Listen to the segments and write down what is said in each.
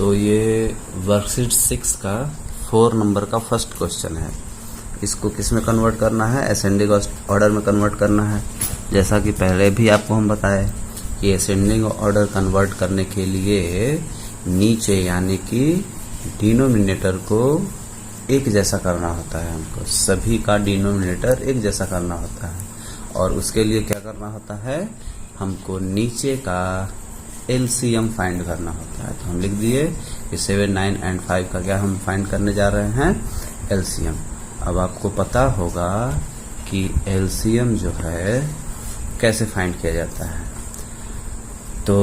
तो ये वर्कशीट 6 का 4 नंबर का फर्स्ट क्वेश्चन है। इसको किस में कन्वर्ट करना है? असेंडिंग ऑर्डर में कन्वर्ट करना है। जैसा कि पहले भी आपको हम बताए कि असेंडिंग ऑर्डर कन्वर्ट करने के लिए नीचे यानी कि डिनोमिनेटर को एक जैसा करना होता है। हमको सभी का डिनोमिनेटर एक जैसा करना होता है और उसके लिए क्या करना होता है? हमको नीचे का एलसीएम फाइंड करना होता है। तो हम लिख दिए कि 7, 9 एंड 5 का क्या हम फाइंड करने जा रहे हैं? एलसीएम। अब आपको पता होगा कि एलसीएम जो है कैसे फाइंड किया जाता है। तो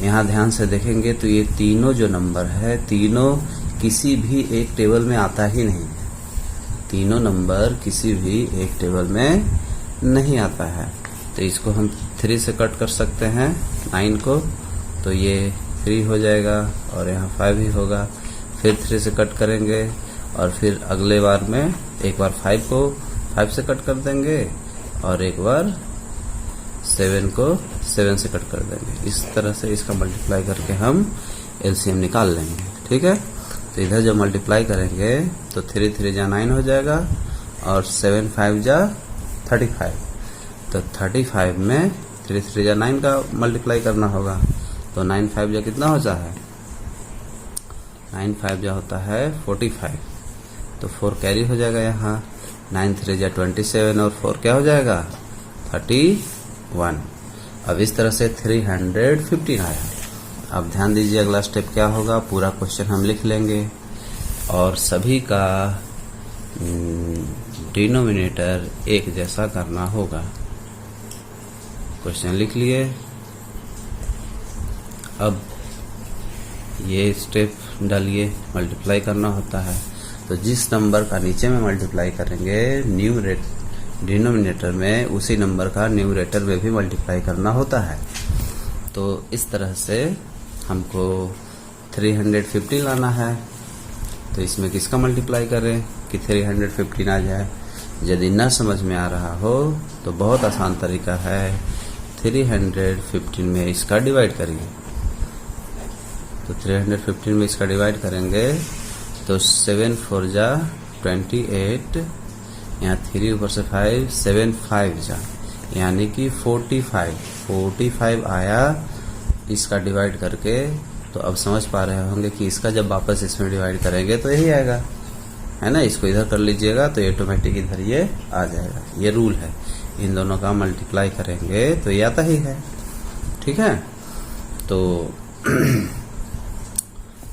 यहाँ ध्यान से देखेंगे तो ये तीनों जो नंबर है तीनों किसी भी एक टेबल में आता ही नहीं है। तीनों नंबर किसी भी एक टेबल में नहीं आता है। तो इसको हम 3 से कट कर सकते हैं 9 को, तो ये 3 हो जाएगा और यहाँ 5 ही होगा। फिर 3 से कट करेंगे और फिर अगले बार में एक बार 5 को 5 से कट कर देंगे और एक बार 7 को 7 से कट कर देंगे। इस तरह से इसका मल्टीप्लाई करके हम एलसीएम निकाल लेंगे। ठीक है, तो इधर जब मल्टीप्लाई करेंगे तो 3 3 जा 9 हो जाएगा और 7 5 जा 35। तो 35 में 3 3 जा 9 का मल्टीप्लाई करना होगा। तो 9 5 जा कितना होता है? 9 5 जा होता है 45। तो 4 कैरी हो जाएगा यहाँ। 9 3 जा 27 और 4 क्या हो जाएगा? 31। अब इस तरह से 315 आया। अब ध्यान दीजिए अगला स्टेप क्या होगा। पूरा क्वेश्चन हम लिख लेंगे और सभी का डिनोमिनेटर एक जैसा करना होगा। क्वेश्चन लिख लिए। अब ये स्टेप डालिए, मल्टीप्लाई करना होता है। तो जिस नंबर का नीचे में मल्टीप्लाई करेंगे डिनोमिनेटर में, उसी नंबर का न्यूमरेटर में भी मल्टीप्लाई करना होता है। तो इस तरह से हमको 315 लाना है। तो इसमें किसका मल्टीप्लाई करें कि 315 आ जाए? यदि न समझ में आ रहा हो तो बहुत आसान तरीका है, 315 में इसका डिवाइड करिए। तो 315 में इसका डिवाइड करेंगे तो 7 4 जा 28, यहाँ 3 ऊपर से 5, 7 5 जा यानी कि 45 आया इसका डिवाइड करके। तो अब समझ पा रहे होंगे कि इसका जब वापस इसमें डिवाइड करेंगे तो यही आएगा, है ना। इसको इधर कर लीजिएगा तो ऑटोमेटिक इधर ये आ जाएगा। ये रूल है, इन दोनों का मल्टीप्लाई करेंगे तो ये आता ही है। ठीक है, तो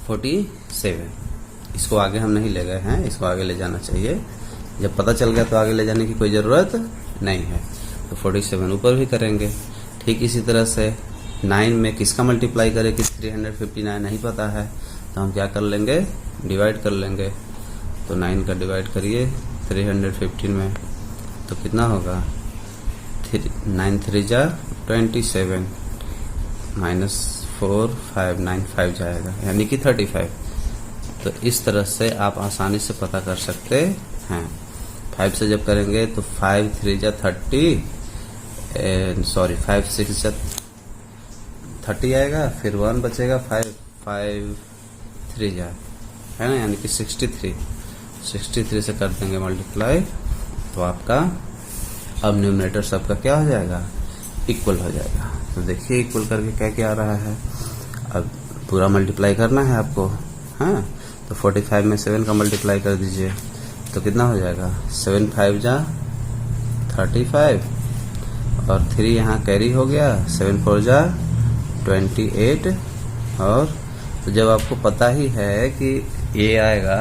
47 इसको आगे हम नहीं ले गए हैं, इसको आगे ले जाना चाहिए। जब पता चल गया तो आगे ले जाने की कोई ज़रूरत नहीं है। तो 47 ऊपर भी करेंगे। ठीक इसी तरह से 9 में किसका मल्टीप्लाई करें कि 359 नहीं पता है, तो हम क्या कर लेंगे? डिवाइड कर लेंगे। तो 9 का डिवाइड करिए 315 में तो कितना होगा? 9 3 जा 27 माइनस 4 5 9 5 जाएगा यानी कि 35। तो इस तरह से आप आसानी से पता कर सकते हैं। 5 से जब करेंगे तो 5 3 जा 30 5 6 जा 30 आएगा, फिर 1 बचेगा, 5 5 3 जा, है ना, यानी कि 63 से कर देंगे मल्टीप्लाई। तो आपका अब न्यूमरेटर सबका क्या हो जाएगा? इक्वल हो जाएगा। तो देखिए इक्वल करके क्या क्या आ रहा है। अब पूरा मल्टीप्लाई करना है आपको, हाँ। तो 45 में 7 का मल्टीप्लाई कर दीजिए तो कितना हो जाएगा? 7 5 जा 35 और 3 यहाँ कैरी हो गया, 7 4 जा 28। और तो जब आपको पता ही है कि ये आएगा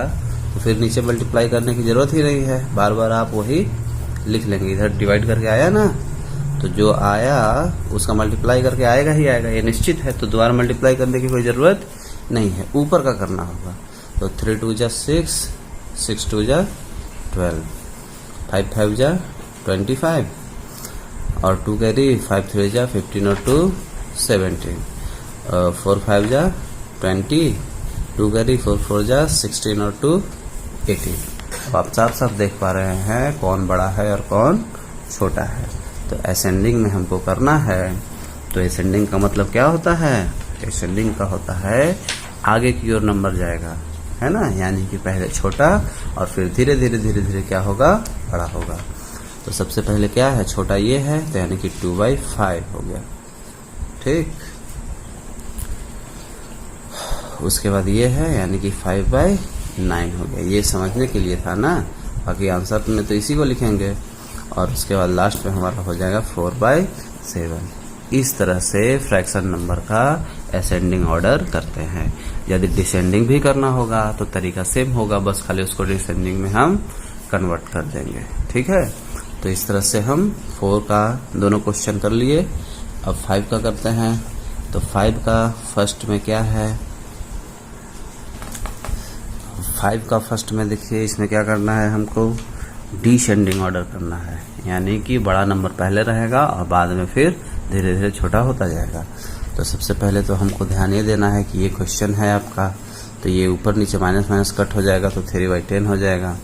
तो फिर नीचे मल्टीप्लाई करने की जरूरत ही नहीं है, बार बार आप वही लिख लेंगे। इधर डिवाइड करके आया ना, तो जो आया उसका मल्टीप्लाई करके आएगा ही आएगा, ये निश्चित है। तो दोबारा मल्टीप्लाई करने की कोई ज़रूरत नहीं है, ऊपर का करना होगा। तो 3 2 जा 6, 6 2 जा 12, 5 5 जा 25 और 2 कैरी, 5 3 जा 15 और 2 17, 4 5 जा 20, 2 कैरी, 4 4 जा 16 और 2 18। अब आप साफ साफ देख पा रहे हैं कौन बड़ा है और कौन छोटा है। तो असेंडिंग में हमको करना है। तो असेंडिंग का मतलब क्या होता है? असेंडिंग का होता है आगे की ओर नंबर जाएगा, है ना, यानी कि पहले छोटा और फिर धीरे धीरे धीरे धीरे क्या होगा, बड़ा होगा। तो सबसे पहले क्या है, छोटा ये है, तो यानी कि 2/5 हो गया, ठीक। उसके बाद ये है, यानी कि 5/9 हो गया। ये समझने के लिए था ना, बाकी आंसर में तो इसी को लिखेंगे। और उसके बाद लास्ट में हमारा हो जाएगा 4/7। इस तरह से फ्रैक्शन नंबर का असेंडिंग ऑर्डर करते हैं। यदि डिसेंडिंग भी करना होगा तो तरीका सेम होगा, बस खाली उसको डिसेंडिंग में हम कन्वर्ट कर देंगे, ठीक है। तो इस तरह से हम 4 का दोनों क्वेश्चन कर लिए। अब 5 का करते हैं। तो 5 का फर्स्ट में क्या है, 5 का फर्स्ट में देखिए, इसमें क्या करना है, हमको डिसेंडिंग ऑर्डर करना है, यानी कि बड़ा नंबर पहले रहेगा और बाद में फिर धीरे धीरे छोटा होता जाएगा। तो सबसे पहले तो हमको ध्यान ये देना है कि ये क्वेश्चन है आपका, तो ये ऊपर नीचे माइनस माइनस कट हो जाएगा, तो 3/10 हो जाएगा।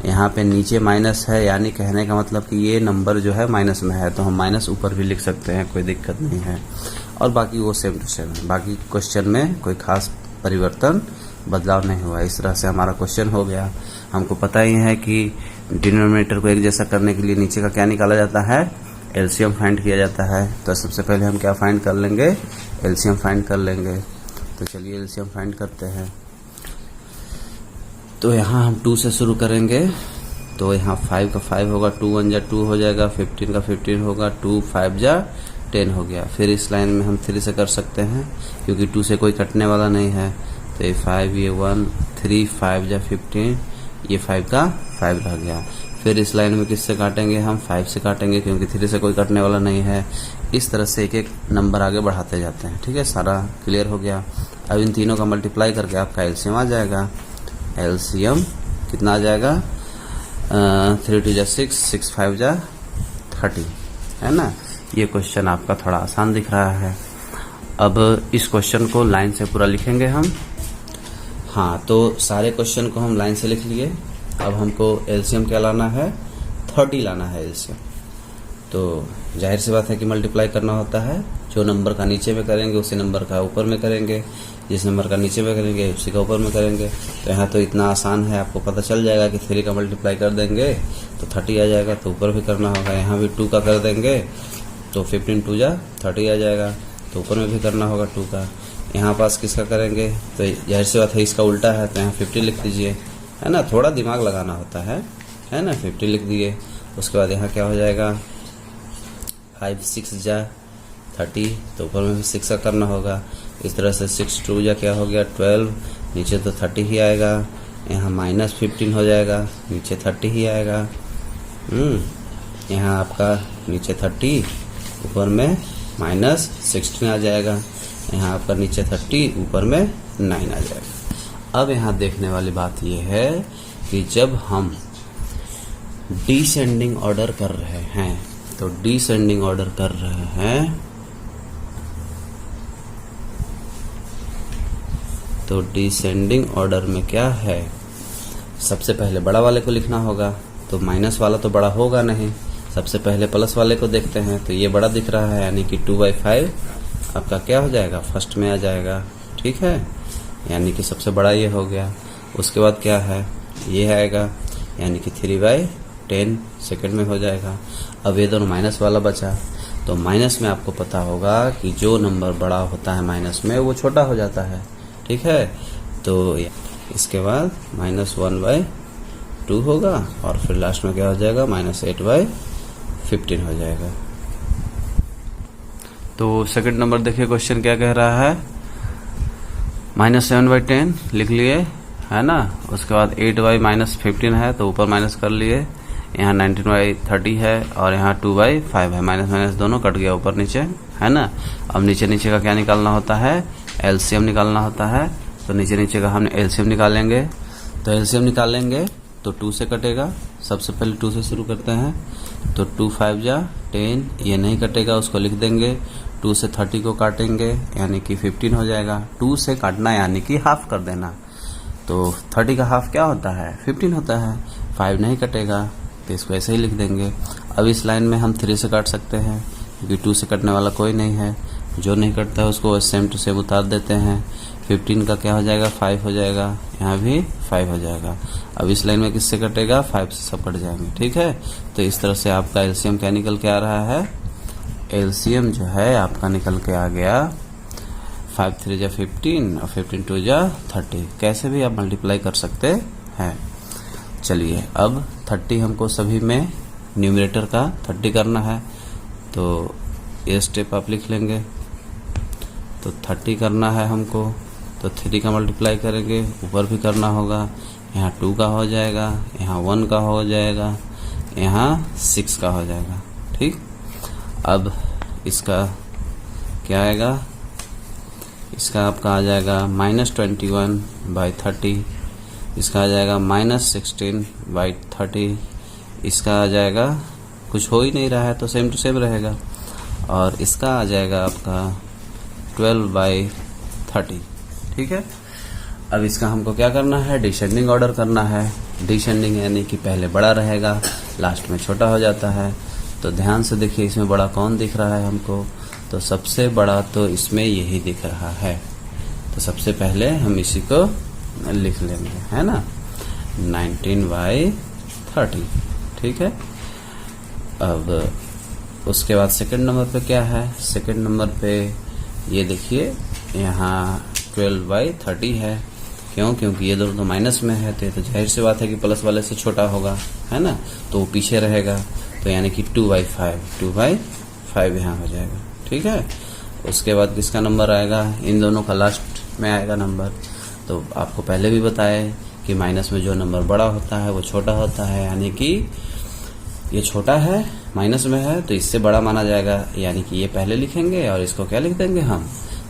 यहाँ पे नीचे माइनस है, यानी कहने का मतलब कि ये नंबर जो है माइनस में है, तो हम माइनस ऊपर भी लिख सकते हैं, कोई दिक्कत नहीं है। और बाकी वो सेम टू सेम है, बाकी क्वेश्चन में कोई खास परिवर्तन बदलाव नहीं हुआ। इस तरह से हमारा क्वेश्चन हो गया। हमको पता ही है कि डिनोमिनेटर को एक जैसा करने के लिए नीचे का क्या निकाला जाता है, एलसीएम फाइंड किया जाता है। तो सबसे पहले हम क्या फाइंड कर लेंगे, एलसीएम फाइंड कर लेंगे। तो चलिए एलसीएम फाइंड करते हैं। तो यहाँ हम 2 से शुरू करेंगे। तो यहाँ 5 का 5 होगा, 2 1 जा 2 हो जाएगा, 15 का 15 होगा, 2 5 जा 10 हो गया। फिर इस लाइन में हम 3 से कर सकते हैं, क्योंकि 2 से कोई कटने वाला नहीं है। तो ये 5, ये 1, 3 5 जा 15, ये 5 का 5 रह गया। फिर इस लाइन में किससे काटेंगे, हम 5 से काटेंगे, क्योंकि 3 से कोई कटने वाला नहीं है। इस तरह से एक एक नंबर आगे बढ़ाते जाते हैं, ठीक है। सारा क्लियर हो गया। अब इन तीनों का मल्टीप्लाई करके आपका एलसीएम आ जाएगा। एलसीएम कितना आ जाएगा, 3 2 जा 6, 6 5 जा 30, है ना। ये क्वेश्चन आपका थोड़ा आसान दिख रहा है। अब इस क्वेश्चन को लाइन से पूरा लिखेंगे हम। हाँ, तो सारे क्वेश्चन को हम लाइन से लिख लिए। अब हमको एलसीएम क्या लाना है, 30 लाना है एलसीएम। तो जाहिर सी बात है कि मल्टीप्लाई करना होता है। जो नंबर का नीचे में करेंगे उसी नंबर का ऊपर में करेंगे, जिस नंबर का नीचे में करेंगे उसी का ऊपर में करेंगे। तो यहाँ तो इतना आसान है, आपको पता चल जाएगा कि 3 का मल्टीप्लाई कर देंगे तो 30 आ जाएगा, तो ऊपर भी करना होगा। यहाँ भी 2 का कर देंगे तो 15 2 जा 30 आ जाएगा, तो ऊपर में भी करना होगा 2 का। यहाँ पास किसका करेंगे, तो जाहिर सी बात है इसका उल्टा है, तो यहाँ 50 लिख दीजिए, है ना। थोड़ा दिमाग लगाना होता है ना। 50 लिख दिए। उसके बाद यहाँ क्या हो जाएगा, 5 6 जा 30, तो ऊपर में भी 6 का करना होगा। इस तरह से 6 2 जा क्या हो गया 12, नीचे तो 30 ही आएगा। यहाँ -15 हो जाएगा, नीचे 30 ही आएगा। यहाँ आपका नीचे 30, ऊपर में -16 आ जाएगा। यहाँ आपका नीचे 30, ऊपर में 9 आ जाएगा। अब यहाँ देखने वाली बात यह है कि जब हम डिसेंडिंग ऑर्डर कर रहे हैं, तो डिसेंडिंग ऑर्डर कर रहे हैं, तो डिसेंडिंग ऑर्डर में क्या है, सबसे पहले बड़ा वाले को लिखना होगा। तो माइनस वाला तो बड़ा होगा नहीं, सबसे पहले प्लस वाले को देखते हैं। तो ये बड़ा दिख रहा है, यानी कि 2/5 आपका क्या हो जाएगा, फर्स्ट में आ जाएगा, ठीक है। यानी कि सबसे बड़ा ये हो गया। उसके बाद क्या है, ये आएगा, यानी कि 3/10 सेकंड में हो जाएगा। अब ये दोनों माइनस वाला बचा, तो माइनस में आपको पता होगा कि जो नंबर बड़ा होता है माइनस में वो छोटा हो जाता है, ठीक है। तो इसके बाद -1/2 होगा, और फिर लास्ट में क्या हो जाएगा, -8/15 हो जाएगा। तो सेकंड नंबर देखिए, क्वेश्चन क्या कह रहा है, -7/10 लिख लिए, है ना। उसके बाद 8/-15 है, तो ऊपर माइनस कर लिए। यहाँ 19/30 है, और यहाँ 2/5 है, माइनस माइनस दोनों कट गया ऊपर नीचे, है ना। अब नीचे नीचे का क्या निकालना होता है, एलसीएम निकालना होता है। तो नीचे नीचे का हम एलसीएम निकालेंगे। तो एलसीएम निकालेंगे तो 2 से कटेगा। सबसे पहले 2 से शुरू करते हैं। तो 2 5 जा 10, ये नहीं कटेगा, उसको लिख देंगे। 2 से 30 को काटेंगे, यानी कि 15 हो जाएगा। 2 से काटना यानी कि हाफ कर देना। तो 30 का हाफ क्या होता है, 15 होता है। 5 नहीं कटेगा, तो इसको ऐसे ही लिख देंगे। अब इस लाइन में हम 3 से काट सकते हैं, क्योंकि 2 से कटने वाला कोई नहीं है। जो नहीं कटता है उसको सेम टू सेम उतार देते हैं। 15 का क्या हो जाएगा 5 हो जाएगा, यहाँ भी 5 हो जाएगा। अब इस लाइन में किससे कटेगा 5 से सब कट जाएंगे, ठीक है। तो इस तरह से आपका एलसीएम क्या निकल के आ रहा है, एलसीएम जो है आपका निकल के आ गया 5 3 जा 15 और 15 2 जा 30। कैसे भी आप मल्टीप्लाई कर सकते हैं। चलिए अब 30 हमको सभी में न्यूमरेटर का 30 करना है, तो ये स्टेप आप लिख लेंगे। तो 30 करना है हमको, तो 3 का मल्टीप्लाई करेंगे, ऊपर भी करना होगा। यहाँ 2 का हो जाएगा, यहाँ 1 का हो जाएगा, यहाँ 6 का हो जाएगा, ठीक। अब इसका क्या आएगा, इसका आपका आ जाएगा -21/30, इसका आ जाएगा -16/30, इसका आ जाएगा, कुछ हो ही नहीं रहा है तो सेम टू सेम रहेगा, और इसका आ जाएगा आपका 12/30, ठीक है। अब इसका हमको क्या करना है, डिसेंडिंग ऑर्डर करना है। डिसेंडिंग यानी कि पहले बड़ा रहेगा, लास्ट में छोटा हो जाता है। तो ध्यान से देखिए इसमें बड़ा कौन दिख रहा है हमको, तो सबसे बड़ा तो इसमें यही दिख रहा है। तो सबसे पहले हम इसी को लिख लेंगे, है ना, 19/30, ठीक है। अब उसके बाद सेकंड नंबर पे क्या है, सेकंड नंबर पे ये देखिए यहाँ 12/30 है। क्यों, क्योंकि ये दोनों तो माइनस में है, तो ये तो जाहिर सी बात है कि प्लस वाले से छोटा होगा, है ना, तो वो पीछे रहेगा। तो यानी कि 2/5 यहाँ हो जाएगा, ठीक है। उसके बाद किसका नंबर आएगा, इन दोनों का लास्ट में आएगा नंबर। तो आपको पहले भी बताया कि माइनस में जो नंबर बड़ा होता है वो छोटा होता है, यानी कि ये छोटा है, माइनस में है, तो इससे बड़ा माना जाएगा, यानी कि ये पहले लिखेंगे और इसको क्या लिख देंगे हम,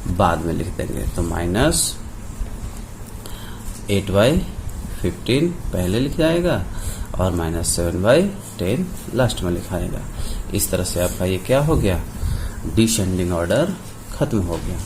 बाद में लिख देंगे। तो -8/15 पहले लिख जाएगा और -7/10 लास्ट में लिखाएगा। इस तरह से आपका ये क्या हो गया, डिसेंडिंग ऑर्डर खत्म हो गया।